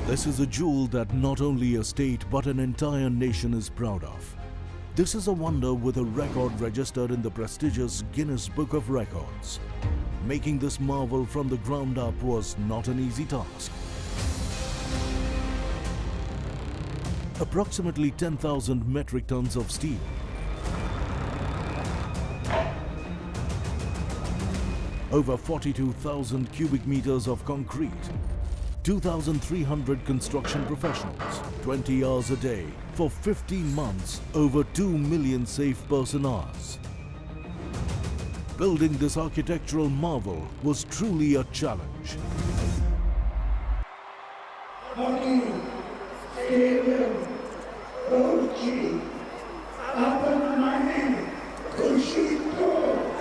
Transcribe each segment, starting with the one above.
This is a jewel that not only a state but an entire nation is proud of. This is a wonder with a record registered in the prestigious Guinness Book of Records. Making this marvel from the ground up was not an easy task. Approximately 10,000 metric tons of steel, over 42,000 cubic meters of concrete, 2,300 construction professionals, 20 hours a day for 15 months, over 2 million safe person hours. Building this architectural marvel was truly a challenge. Stadium, Rourkela, up and running, Kushito.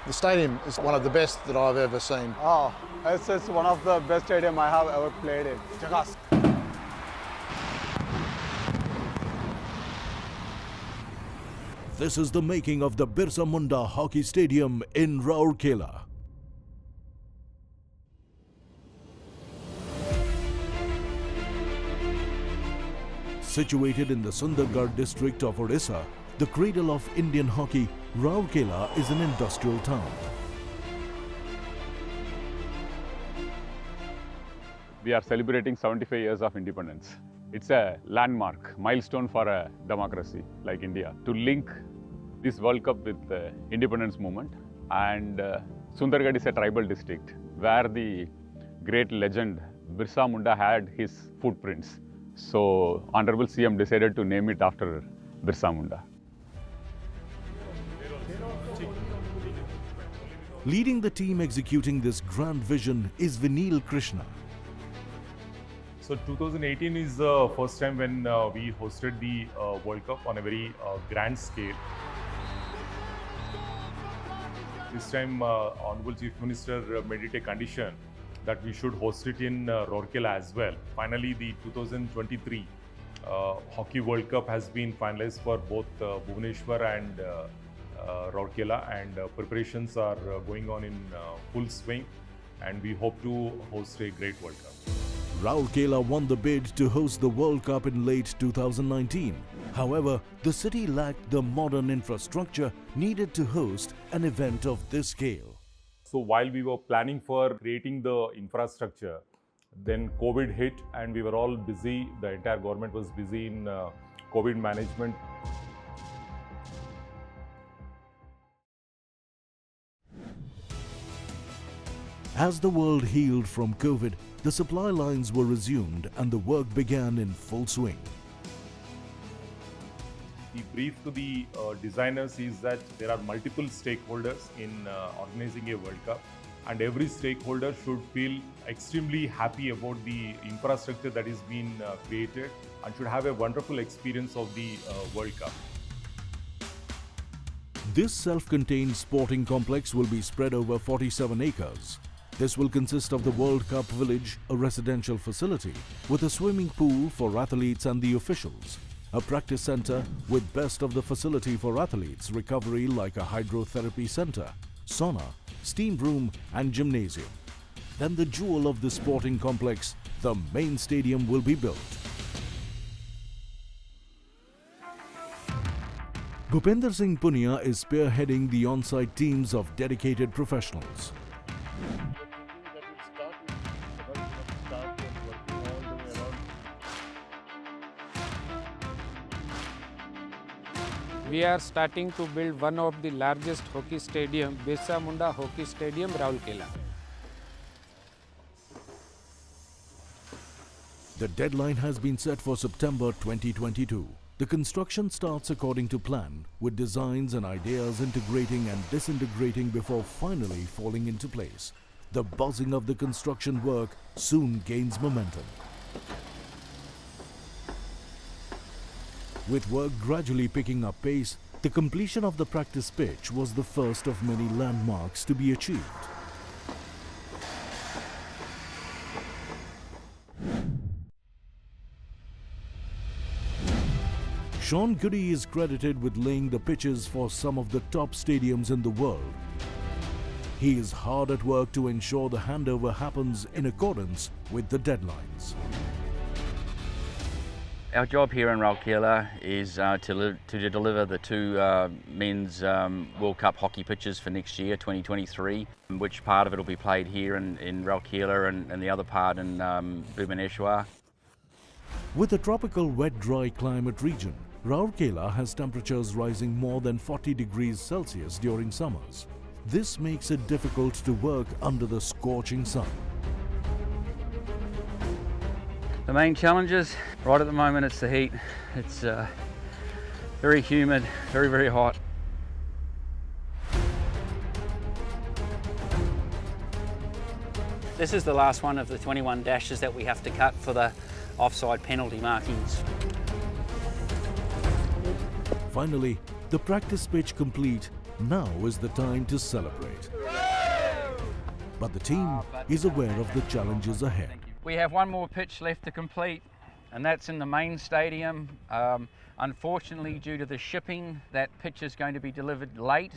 The stadium is one of the best that I've ever seen. Oh, it's one of the best stadium I have ever played in. This is the making of the Birsa Munda Hockey Stadium in Rourkela. Situated in the Sundargarh district of Odisha, the cradle of Indian hockey, Rourkela is an industrial town. We are celebrating 75 years of independence. It's a landmark, milestone for a democracy like India to link this World Cup with the independence movement. And Sundargarh is a tribal district where the great legend Birsa Munda had his footprints. So Honorable CM decided to name it after Birsa Munda. Leading the team executing this grand vision is Vinil Krishna. So 2018 is the first time when we hosted the World Cup on a very grand scale. This time Honorable Chief Minister made it a condition that we should host it in Rourkela as well. Finally, the 2023 Hockey World Cup has been finalized for both Bhubaneswar and Rourkela, and preparations are going on in full swing, and we hope to host a great World Cup. Rourkela won the bid to host the World Cup in late 2019. However, the city lacked the modern infrastructure needed to host an event of this scale. So while we were planning for creating the infrastructure, then COVID hit and we were all busy. The entire government was busy in COVID management. As the world healed from COVID, the supply lines were resumed and the work began in full swing. The brief to the designers is that there are multiple stakeholders in organizing a World Cup, and every stakeholder should feel extremely happy about the infrastructure that is being created and should have a wonderful experience of the World Cup. This self-contained sporting complex will be spread over 47 acres. This will consist of the World Cup Village, a residential facility with a swimming pool for athletes and the officials, a practice center with best of the facility for athletes, recovery like a hydrotherapy center, sauna, steam room and gymnasium. Then the jewel of the sporting complex, the main stadium, will be built. Bhupender Singh Punia is spearheading the on-site teams of dedicated professionals. We are starting to build one of the largest hockey stadium, Birsa Munda Hockey-Stadium, Rourkela. The deadline has been set for September 2022. The construction starts according to plan, with designs and ideas integrating and disintegrating before finally falling into place. The buzzing of the construction work soon gains momentum. With work gradually picking up pace, the completion of the practice pitch was the first of many landmarks to be achieved. Sean Goody is credited with laying the pitches for some of the top stadiums in the world. He is hard at work to ensure the handover happens in accordance with the deadlines. Our job here in Rourkela is to deliver the two men's World Cup hockey pitches for next year, 2023, which part of it will be played here in Rourkela and the other part in Birsa. With a tropical wet-dry climate region, Rourkela has temperatures rising more than 40 degrees Celsius during summers. This makes it difficult to work under the scorching sun. The main challenges, right at the moment, it's the heat. It's very humid, very, very hot. This is the last one of the 21 dashes that we have to cut for the offside penalty markings. Finally, the practice pitch complete. Now is the time to celebrate. But the team is aware of the challenges ahead. We have one more pitch left to complete, and that's in the main stadium. Unfortunately, due to the shipping, that pitch is going to be delivered late.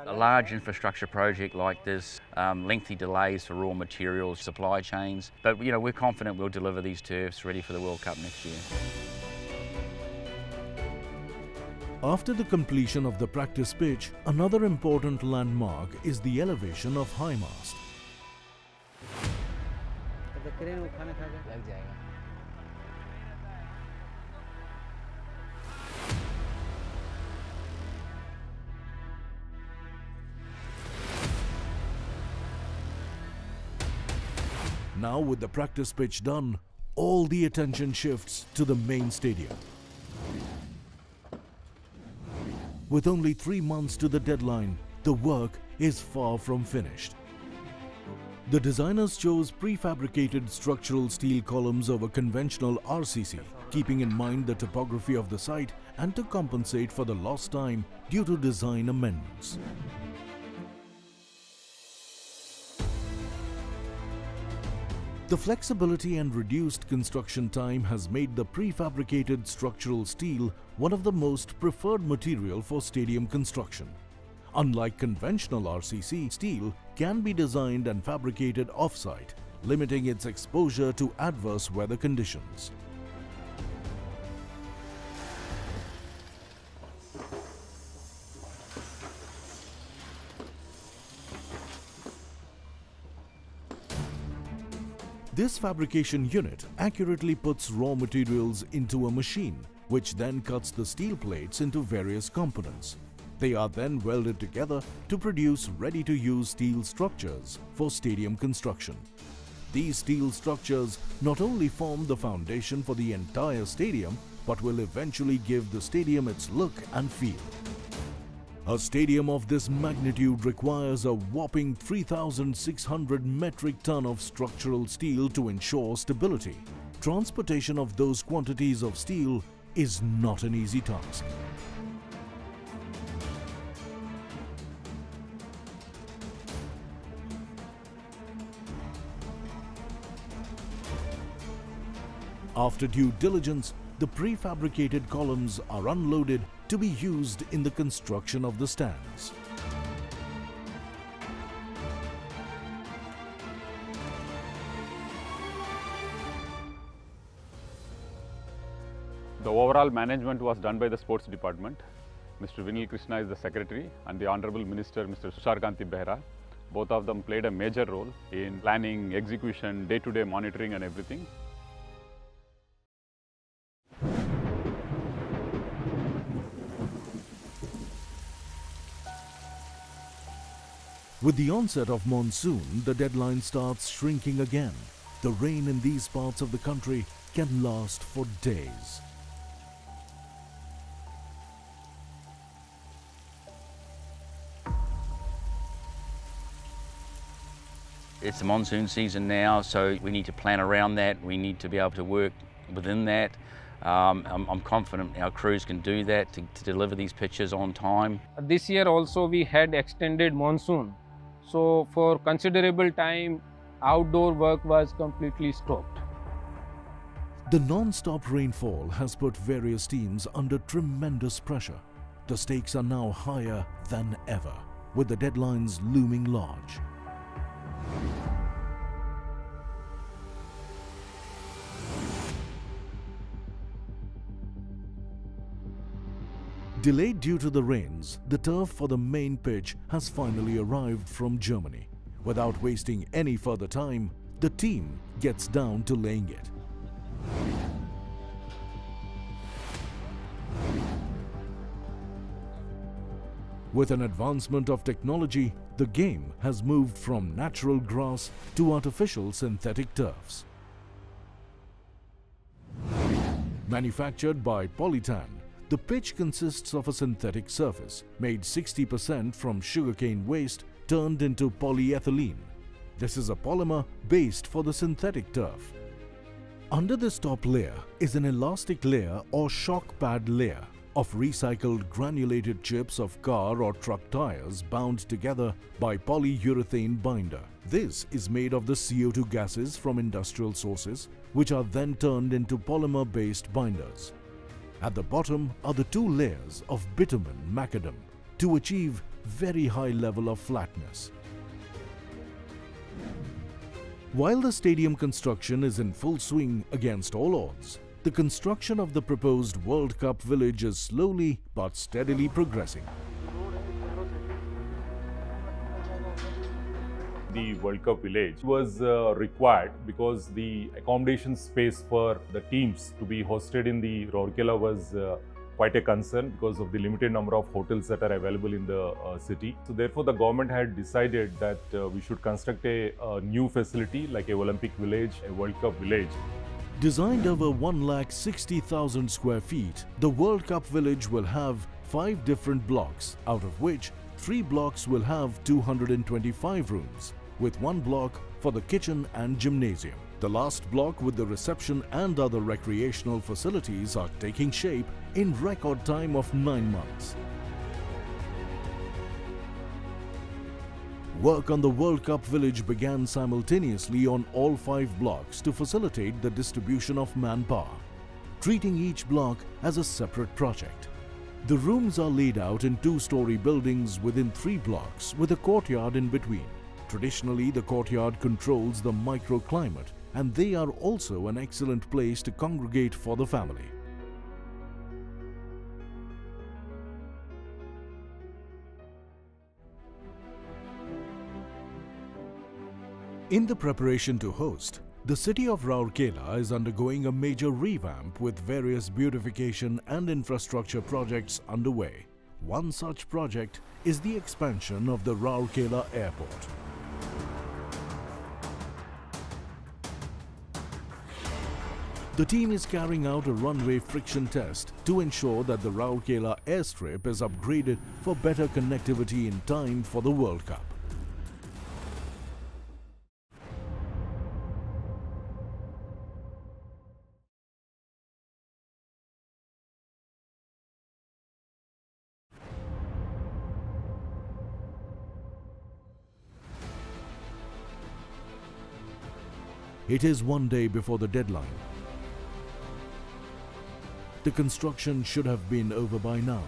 A large infrastructure project like this, lengthy delays for raw materials, supply chains, but we're confident we'll deliver these turfs ready for the World Cup next year. After the completion of the practice pitch, another important landmark is the elevation of high mast. Now with the practice pitch done, all the attention shifts to the main stadium. With only 3 months to the deadline, the work is far from finished. The designers chose prefabricated structural steel columns over conventional RCC, keeping in mind the topography of the site and to compensate for the lost time due to design amendments. The flexibility and reduced construction time has made the prefabricated structural steel one of the most preferred material for stadium construction. Unlike conventional RCC, steel can be designed and fabricated off-site, limiting its exposure to adverse weather conditions. This fabrication unit accurately puts raw materials into a machine, which then cuts the steel plates into various components. They are then welded together to produce ready-to-use steel structures for stadium construction. These steel structures not only form the foundation for the entire stadium, but will eventually give the stadium its look and feel. A stadium of this magnitude requires a whopping 3,600 metric ton of structural steel to ensure stability. Transportation of those quantities of steel is not an easy task. After due diligence, the prefabricated columns are unloaded to be used in the construction of the stands. The overall management was done by the sports department. Mr. Vinil Krishna is the secretary, and the Honorable Minister, Mr. Tushar Behra. Both of them played a major role in planning, execution, day-to-day monitoring and everything. With the onset of monsoon, the deadline starts shrinking again. The rain in these parts of the country can last for days. It's the monsoon season now, so we need to plan around that. We need to be able to work within that. I'm confident our crews can do that to deliver these pitches on time. This year also we had extended monsoon. So for considerable time, outdoor work was completely stopped. The non-stop rainfall has put various teams under tremendous pressure. The stakes are now higher than ever. with the deadlines looming large. Delayed due to the rains, the turf for the main pitch has finally arrived from Germany. Without wasting any further time, the team gets down to laying it. With an advancement of technology, the game has moved from natural grass to artificial synthetic turfs. Manufactured by Polytan, the pitch consists of a synthetic surface made 60% from sugarcane waste turned into polyethylene. This is a polymer based for the synthetic turf. Under this top layer is an elastic layer or shock pad layer of recycled granulated chips of car or truck tires bound together by polyurethane binder. This is made of the CO2 gases from industrial sources, which are then turned into polymer-based binders. At the bottom are the two layers of bitumen macadam to achieve very high level of flatness. While the stadium construction is in full swing against all odds, the construction of the proposed World Cup village is slowly but steadily progressing. The World Cup village was required because the accommodation space for the teams to be hosted in the Rourkela was quite a concern because of the limited number of hotels that are available in the city. So therefore the government had decided that we should construct a new facility like a Olympic village, a World Cup village. Designed over 160,000 square feet, the World Cup village will have 5 different blocks, out of which 3 blocks will have 225 rooms, with 1 block for the kitchen and gymnasium. The last block with the reception and other recreational facilities are taking shape in record time of 9 months. Work on the World Cup village began simultaneously on all 5 blocks to facilitate the distribution of manpower, treating each block as a separate project. The rooms are laid out in 2-story buildings within 3 blocks with a courtyard in between. Traditionally, the courtyard controls the microclimate, and they are also an excellent place to congregate for the family. In the preparation to host, the city of Rourkela is undergoing a major revamp with various beautification and infrastructure projects underway. One such project is the expansion of the Rourkela airport. The team is carrying out a runway friction test to ensure that the Rourkela airstrip is upgraded for better connectivity in time for the World Cup. It is one day before the deadline. The construction should have been over by now.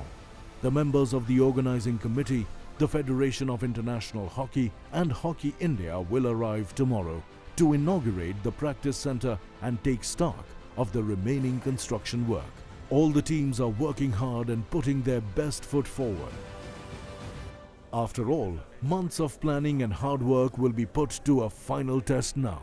The members of the organizing committee, the Federation of International Hockey and Hockey India will arrive tomorrow to inaugurate the practice center and take stock of the remaining construction work. All the teams are working hard and putting their best foot forward. After all, months of planning and hard work will be put to a final test now.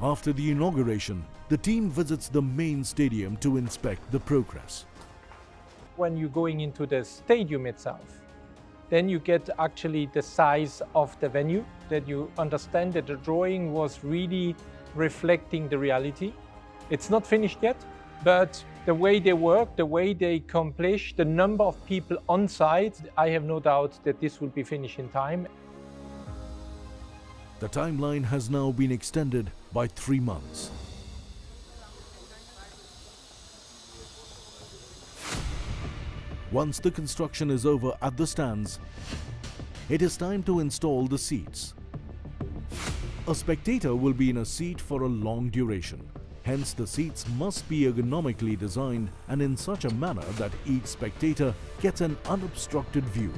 After the inauguration, the team visits the main stadium to inspect the progress. When you're going into the stadium itself, then you get actually the size of the venue, that you understand that the drawing was really reflecting the reality. It's not finished yet, but the way they work, the way they accomplish, the number of people on site, I have no doubt that this will be finished in time. The timeline has now been extended by 3 months. Once the construction is over at the stands, it is time to install the seats. A spectator will be in a seat for a long duration. Hence, the seats must be ergonomically designed and in such a manner that each spectator gets an unobstructed view.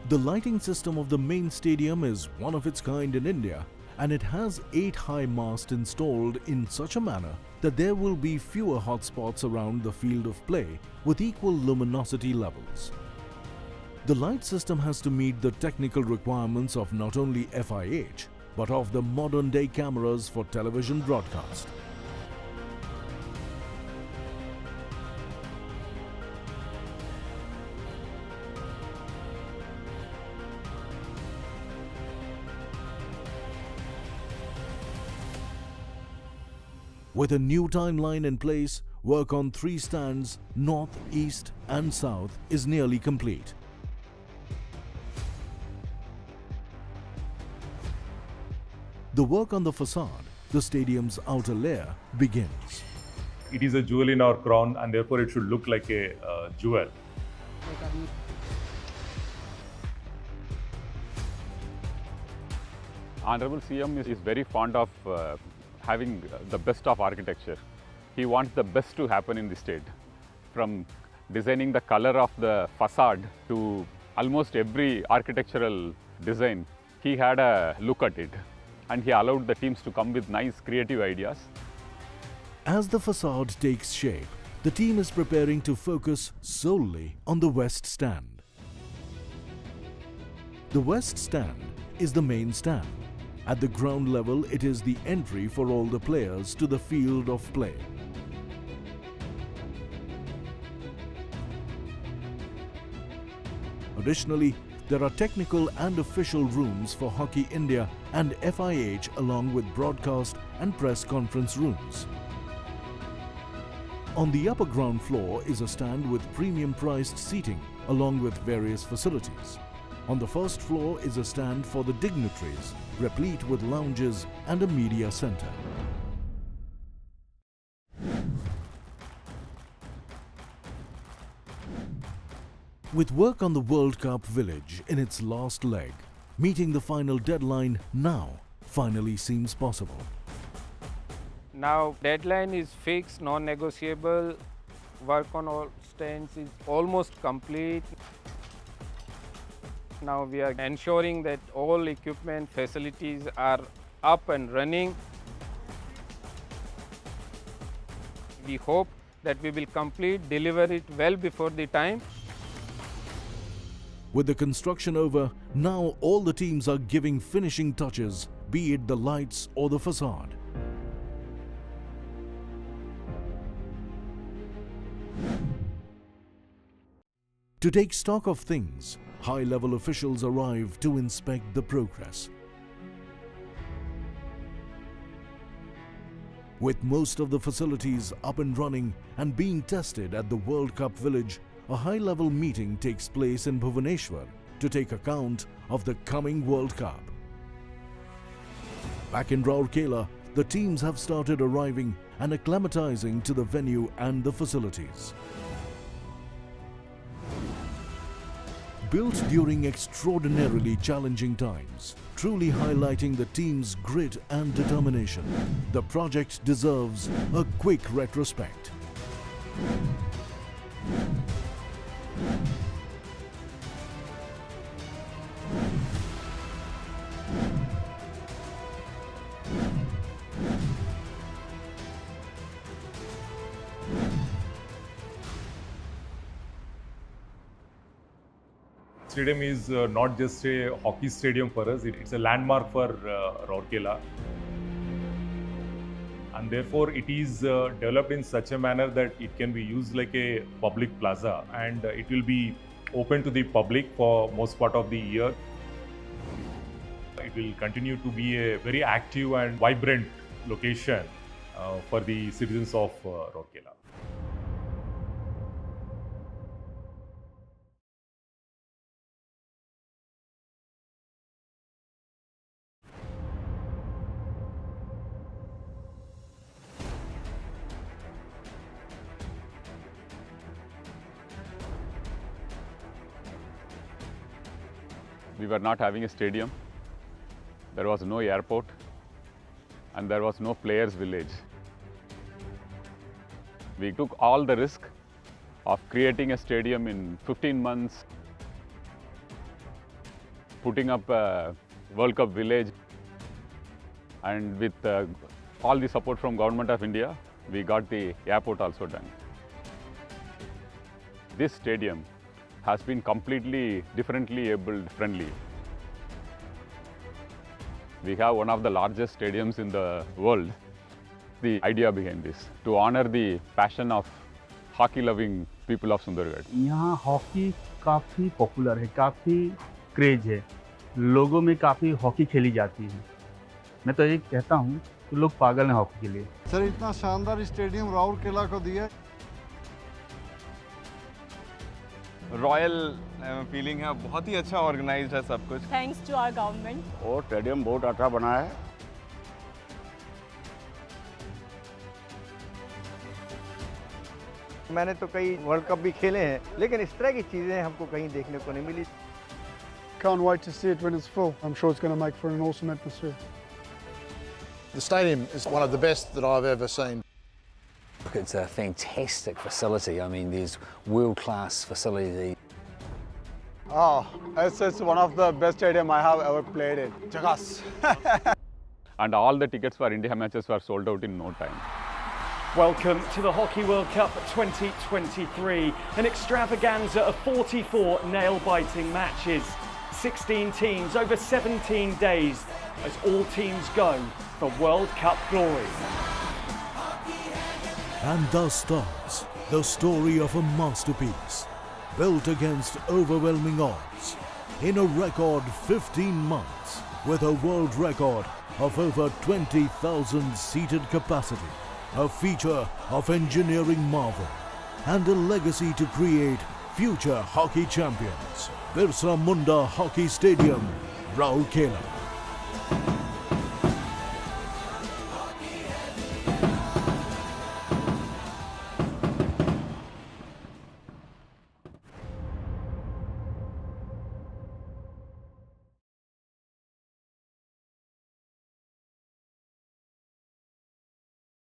The lighting system of the main stadium is one of its kind in India, and it has 8 high masts installed in such a manner that there will be fewer hotspots around the field of play with equal luminosity levels. The light system has to meet the technical requirements of not only FIH but of the modern day cameras for television broadcast. With a new timeline in place, work on 3 stands, north, east and south, is nearly complete. The work on the facade, the stadium's outer layer, begins. It is a jewel in our crown, and therefore it should look like a jewel. Honorable CM is very fond of having the best of architecture. He wants the best to happen in the state. From designing the color of the facade to almost every architectural design, he had a look at it, and he allowed the teams to come with nice creative ideas. As the facade takes shape, the team is preparing to focus solely on the west stand. The west stand is the main stand. At the ground level, it is the entry for all the players to the field of play. Additionally, there are technical and official rooms for Hockey India and FIH, along with broadcast and press conference rooms. On the upper ground floor is a stand with premium priced seating along with various facilities. On the first floor is a stand for the dignitaries, replete with lounges and a media center. With work on the World Cup village in its last leg, meeting the final deadline now finally seems possible. Now deadline is fixed, non-negotiable. Work on all stands is almost complete. Now we are ensuring that all equipment facilities are up and running. We hope that we will deliver it well before the time. With the construction over, now all the teams are giving finishing touches, be it the lights or the facade. To take stock of things, high-level officials arrive to inspect the progress. With most of the facilities up and running and being tested at the World Cup village, a high-level meeting takes place in Bhubaneswar to take account of the coming World Cup. Back in Rourkela, the teams have started arriving and acclimatizing to the venue and the facilities. Built during extraordinarily challenging times, truly highlighting the team's grit and determination, the project deserves a quick retrospect. Stadium is not just a hockey stadium for us, it's a landmark for Rourkela. And therefore it is developed in such a manner that it can be used like a public plaza, and it will be open to the public for most part of the year. It will continue to be a very active and vibrant location for the citizens of Rourkela. we were not having a stadium, there was no airport, and there was no players' village. We took all the risk of creating a stadium in 15 months, putting up a World Cup village, and with all the support from Government of India, we got the airport also done. This stadium has been completely differently abled friendly. We have one of the largest stadiums in the world. The idea behind this, to honor the passion of hockey loving people of Sundargarh. यहाँ hockey काफ़ी popular है, काफ़ी craze है, लोगों में काफ़ी hockey खेली जाती है। मैं तो ये कहता हूँ कि लोग पागल हैं हॉकी के लिए। सर इतना शानदार स्टेडियम राउरकेला को दिया। रॉयल फीलिंग है, बहुत ही अच्छा ऑर्गेनाइज्ड है सब कुछ। Thanks to our government. और स्टेडियम बहुत अच्छा बना है। मैंने तो कई वर्ल्ड कप भी खेले हैं, लेकिन इस तरह की चीजें हमको कहीं देखने को नहीं मिली। Can't wait to see it when it's full. I'm sure it's going to make for an awesome atmosphere. The stadium is one of the best that I've ever seen. It's a fantastic facility. I mean, there's world-class facility. Oh, it's one of the best stadium I have ever played in. Jagas. And all the tickets for India matches were sold out in no time. Welcome to the Hockey World Cup 2023, an extravaganza of 44 nail-biting matches. 16 teams over 17 days as all teams go for World Cup glory. And thus starts the story of a masterpiece, built against overwhelming odds, in a record 15 months, with a world record of over 20,000 seated capacity, a feature of engineering marvel, and a legacy to create future hockey champions. Birsa Munda Hockey Stadium, Rourkela.